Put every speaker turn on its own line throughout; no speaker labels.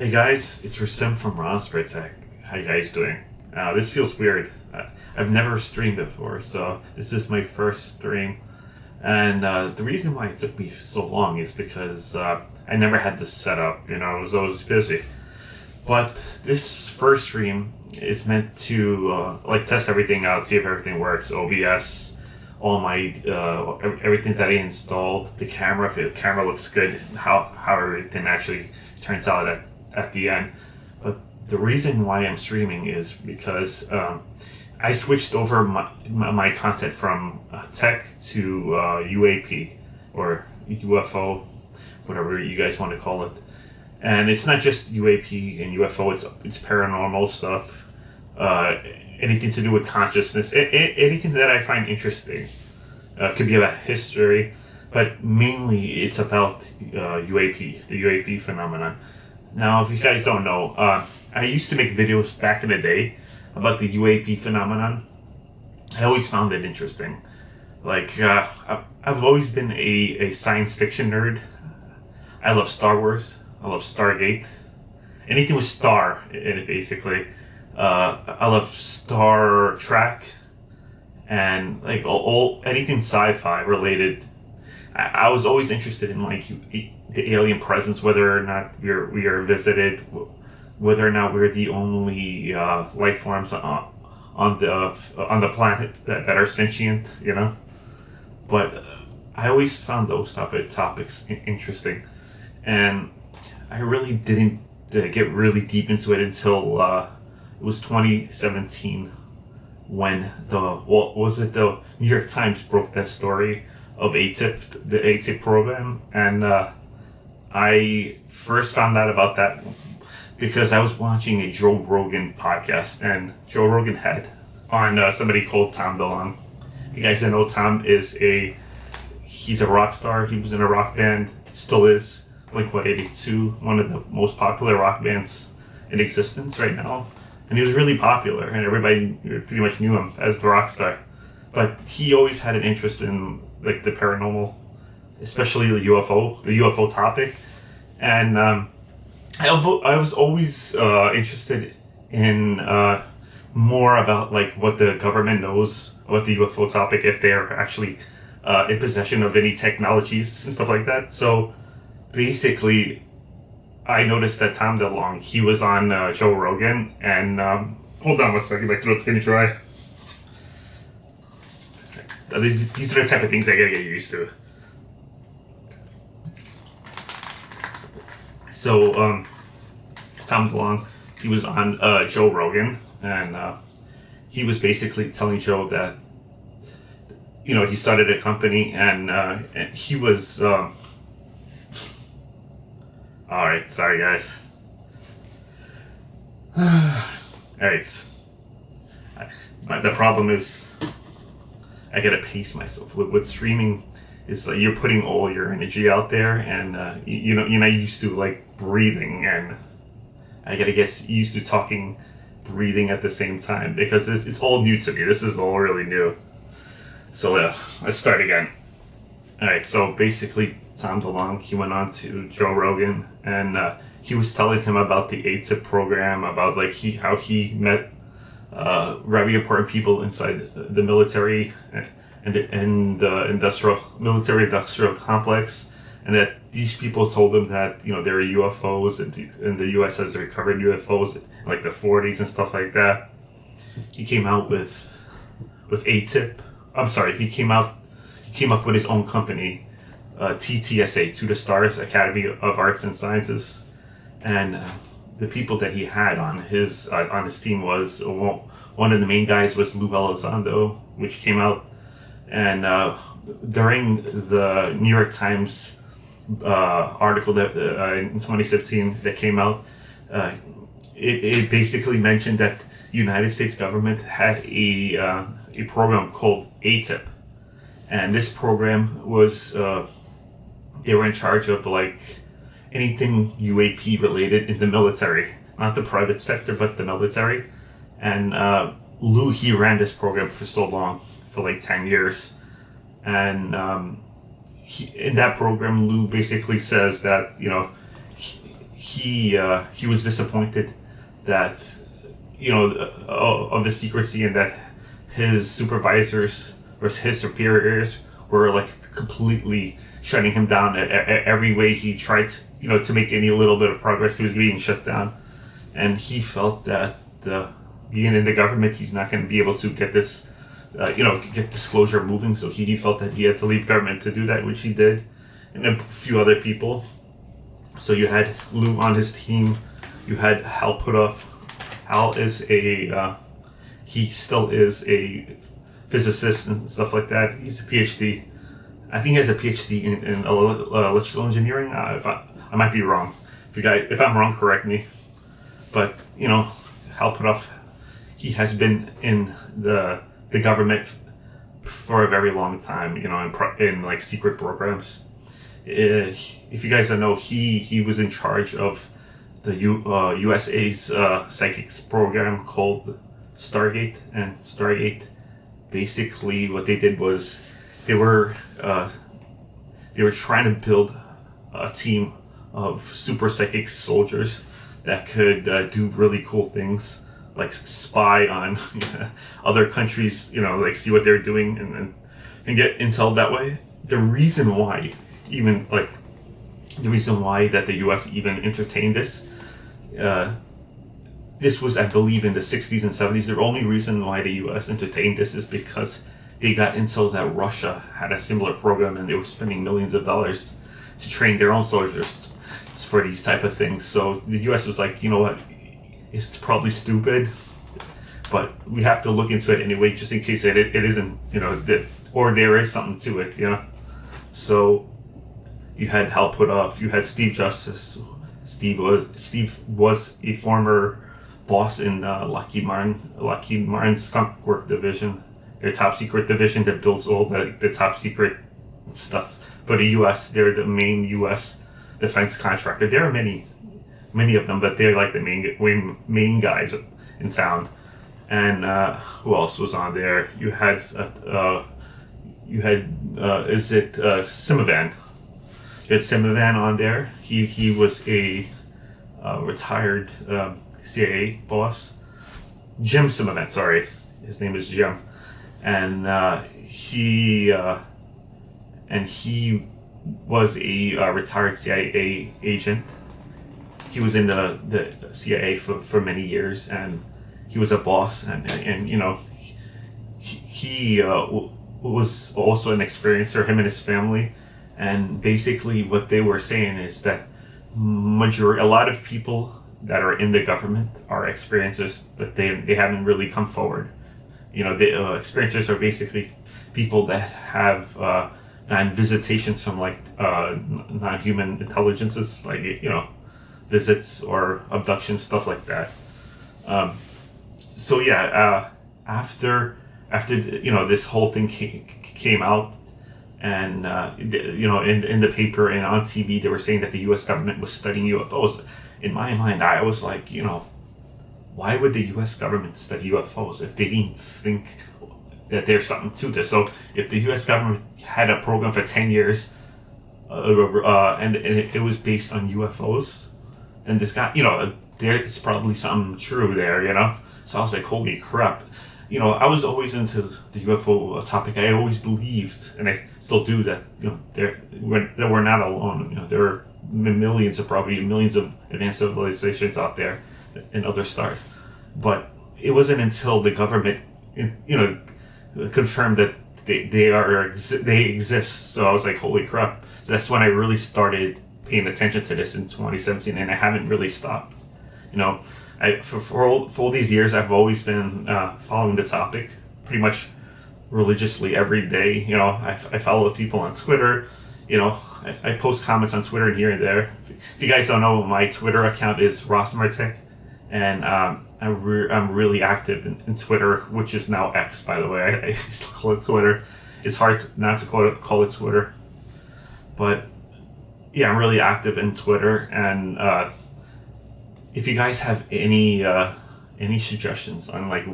Hey guys, it's Rasim from Rasmurtech. How you guys doing? This feels weird. I've never streamed before, so this is my first stream. And the reason why it took me so long is because I never had this set up. I was always busy. But this first stream is meant to test everything out, see if everything works. OBS, all my everything that I installed, the camera, if the camera looks good, how everything actually turns out at the end. But the reason why I'm streaming is because I switched over my content from tech to UAP or UFO, whatever you guys want to call it. And it's not just UAP and UFO, it's paranormal stuff, anything to do with consciousness, anything that I find interesting. Could be about history, but mainly it's about UAP, the UAP phenomenon. Now, if you guys don't know, I used to make videos back in the day about the UAP phenomenon. I always found it interesting. I've always been a science fiction nerd. I love Star Wars. I love Stargate. Anything with star in it, basically. I love Star Trek. And anything sci-fi related. I was always interested in the alien presence, whether or not we are visited, whether or not we're the only life forms on the planet that are sentient, But I always found those topics interesting, and I really didn't get really deep into it until it was 2017 when the New York Times broke that story of the ATIP program, and I first found out about that because I was watching a Joe Rogan podcast, and Joe Rogan had on somebody called Tom DeLonge. You guys know Tom he's a rock star. He was in a rock band, still is. Blink-182, one of the most popular rock bands in existence right now. And he was really popular, and everybody pretty much knew him as the rock star. But he always had an interest in the paranormal, especially the UFO topic. And I was always interested in more about what the government knows about the UFO topic, if they are actually in possession of any technologies and stuff like that. So basically, I noticed that Tom DeLonge, he was on Joe Rogan, and hold on one second, my throat's getting dry. These are the type of things I gotta get used to. So, Tom DeLonge, he was on Joe Rogan, and he was basically telling Joe that, he started a company, and he was... Alright, sorry guys. Alright. The problem is I gotta pace myself. With streaming, is you're putting all your energy out there, and you're not used to breathing, and I gotta get used to talking, breathing at the same time, because it's all new to me. This is all really new. So let's start again. Alright, so basically Tom DeLonge, he went on to Joe Rogan, and he was telling him about the ATIP program, about how he met very important people inside the military and the military industrial complex, and that these people told him that there are UFOs, and the U.S. has recovered UFOs in the 40s and stuff like that. He came out with ATIP. I'm sorry, he came up with his own company, TTSA, To the Stars, Academy of Arts and Sciences, and the people that he had on his team was one of the main guys was Lou Elizondo, which came out, and during the New York Times article that in 2015 that came out, it basically mentioned that the United States government had a program called ATIP, and this program was they were in charge of anything UAP related in the military, not the private sector, but the military. And Lou, he ran this program for so long, for 10 years. And in that program, Lou basically says that, he was disappointed that, of the secrecy, and that his supervisors or his superiors were like completely shutting him down at every way he tried to make any little bit of progress. He was being shut down, and he felt that being in the government, he's not going to be able to get this get disclosure moving. So he felt that he had to leave government to do that, which he did, and a few other people. So you had Lou on his team. You had Hal Puthoff. Hal is he still is a physicist and stuff like that. He's a PhD. I think he has a PhD in electrical engineering. I might be wrong. If I'm wrong, correct me. But Hal Puthoff, he has been in the government for a very long time. In like secret programs. If you guys don't know, he was in charge of the USA's psychics program called Stargate. And Stargate, basically what they did was they were trying to build a team of super psychic soldiers that could do really cool things, like spy on other countries, like see what they're doing and get intel that way. The reason why that the U.S. even entertained this, this was, I believe, in the 60s and 70s. The only reason why the U.S. entertained this is because they got intel that Russia had a similar program, and they were spending millions of dollars to train their own soldiers for these type of things. So the U.S. was like, you know what, it's probably stupid, but we have to look into it anyway, just in case it isn't, or there is something to it, So you had Hal Puthoff, you had Steve Justice. Steve was a former boss in Lockheed Martin's Skunk Work division, their top secret division that builds all the top secret stuff for the U.S. They're the main U.S. defense contractor. There are many of them, but they're like the main guys in town. And who else was on there? You had Simivan. You had Simivan on there. He was a retired CIA boss. Jim Simivan, sorry, his name is Jim, and he was a retired CIA agent. He was in the CIA for many years, and he was a boss, and he was also an experiencer, him and his family. And basically what they were saying is that a lot of people that are in the government are experiencers, but they haven't really come forward. The experiencers are basically people that have gotten visitations from like non-human intelligences, like visits or abductions, stuff like that. So yeah, after this whole thing came out, and in the paper and on TV, they were saying that the U.S. government was studying UFOs. In my mind, I was like, why would the U.S. government study UFOs if they didn't think that there's something to this? So if the U.S. government had a program for 10 years, and it was based on UFOs, then this guy, there's probably something true there, So I was like, holy crap. I was always into the UFO topic. I always believed, and I still do, that we're not alone. There are millions of advanced civilizations out there in other stars. But it wasn't until the government, confirmed that they exist. So I was like, holy crap. So that's when I really started paying attention to this in 2017, and I haven't really stopped. For all these years, I've always been following the topic pretty much religiously every day. I follow people on Twitter. I post comments on Twitter here and there. If you guys don't know, my Twitter account is Rasmurtech, and I'm really active in Twitter, which is now X, by the way. I still call it Twitter. It's hard not to call it Twitter, but yeah, I'm really active in Twitter. And if you guys have any suggestions on like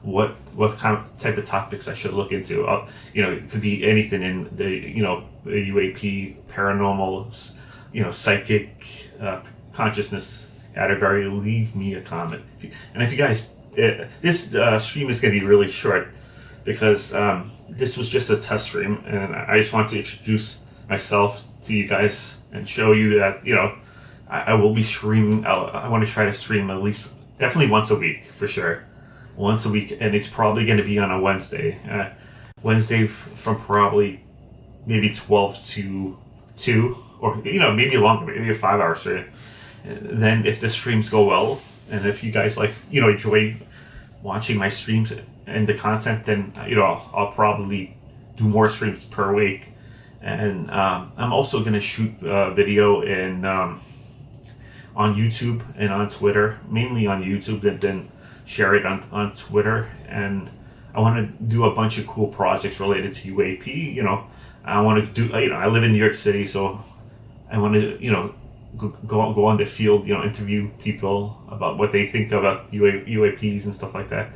what kind of type of topics I should look into, it could be anything in the UAP, paranormal, psychic, consciousness category, leave me a comment. And if you guys, this stream is going to be really short because this was just a test stream, and I just want to introduce myself to you guys and show you that, you know, I will be streaming. I want to try to stream at least, definitely once a week for sure. Once a week, and it's probably going to be on a Wednesday. Wednesday from probably maybe 12 to 2, or, you know, maybe longer, maybe 5 hours straight. Then if the streams go well, and if you guys like, you know, enjoy watching my streams and the content, then, you know, I'll probably do more streams per week. And I'm also going to shoot video in on YouTube and on Twitter, mainly on YouTube, and then share it on Twitter. And I want to do a bunch of cool projects related to UAP. You know, I want to do, you know, I live in New York City, so I want to, you know, go on the field, you know, interview people about what they think about UAPs and stuff like that.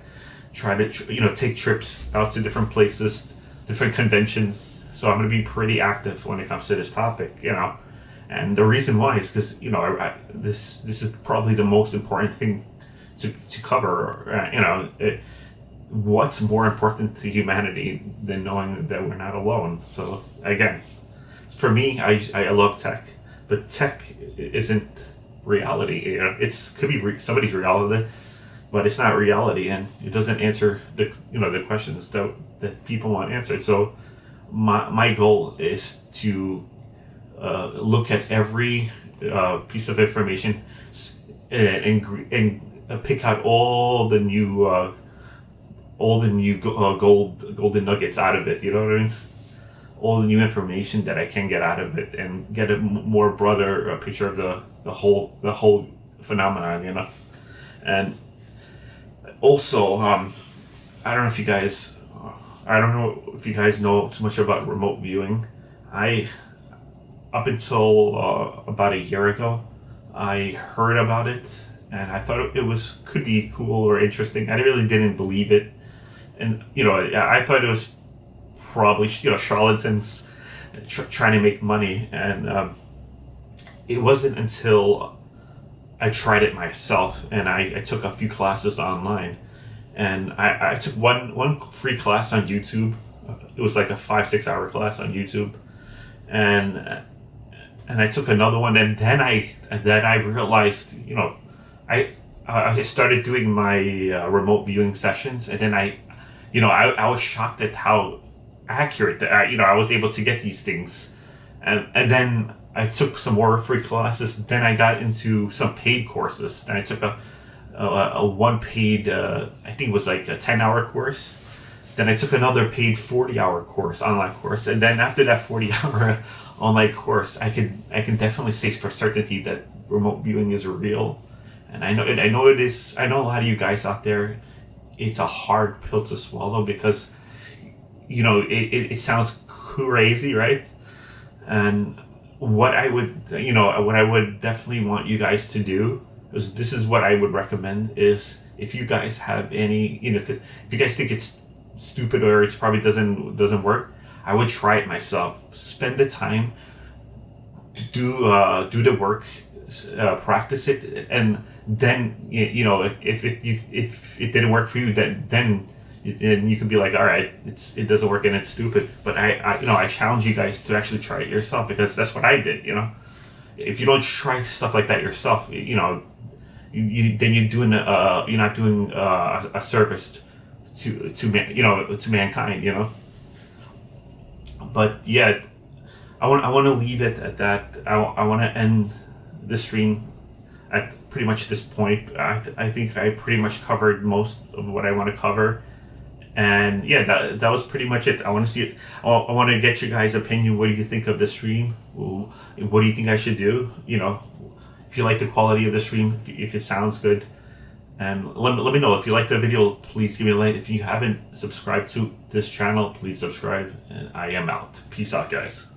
Try to, you know, take trips out to different places, different conventions. So I'm going to be pretty active when it comes to this topic, you know. And the reason why is because, you know, this is probably the most important thing to cover. You know, what's more important to humanity than knowing that we're not alone? So again, for me, I love tech, but tech isn't reality. You know, could be somebody's reality, but it's not reality, and it doesn't answer the, you know, the questions that people want answered. So my goal is to look at every piece of information and pick out all the new golden nuggets out of it. You know what I mean? All the new information that I can get out of it, and get a more broader picture of the whole phenomenon. You know, and also I don't know if you guys. I don't know if you guys know too much about remote viewing. Up until about a year ago, I heard about it, and I thought it could be cool or interesting. I really didn't believe it, and, you know, I thought it was probably, you know, charlatans trying to make money, and it wasn't until I tried it myself, and I took a few classes online. And I took one free class on YouTube. It was like a 5-6 hour class on YouTube, and I took another one, and then I realized, you know, I started doing my remote viewing sessions, and then I was shocked at how accurate that I was able to get these things, and then I took some more free classes. Then I got into some paid courses, and I took a one paid, I think it was like a 10-hour course. Then I took another paid 40-hour course, online course, and then after that 40-hour online course, I can definitely say for certainty that remote viewing is real. And I know it is. I know a lot of you guys out there, it's a hard pill to swallow because, you know, it sounds crazy, right? And what I would definitely want you guys to do, this is what I would recommend, is if you guys have any, you know, if you guys think it's stupid or it probably doesn't work, I would try it myself. Spend the time to do the work, practice it, and then, you know, if it didn't work for you, then you can be like, all right, it doesn't work and it's stupid. But I challenge you guys to actually try it yourself, because that's what I did. You know, if you don't try stuff like that yourself, you know, then you're not doing a service to mankind, you know. But yeah, I want to leave it at that. I want to end the stream at pretty much this point. I think I pretty much covered most of what I want to cover, and yeah, that was pretty much it. I want to see it. I want to get your guys' opinion. What do you think of the stream? What do you think I should do? You know, if you like the quality of the stream, if it sounds good, and let me know. If you like the video, please give me a like. If you haven't subscribed to this channel, please subscribe. And I am out. Peace out, guys.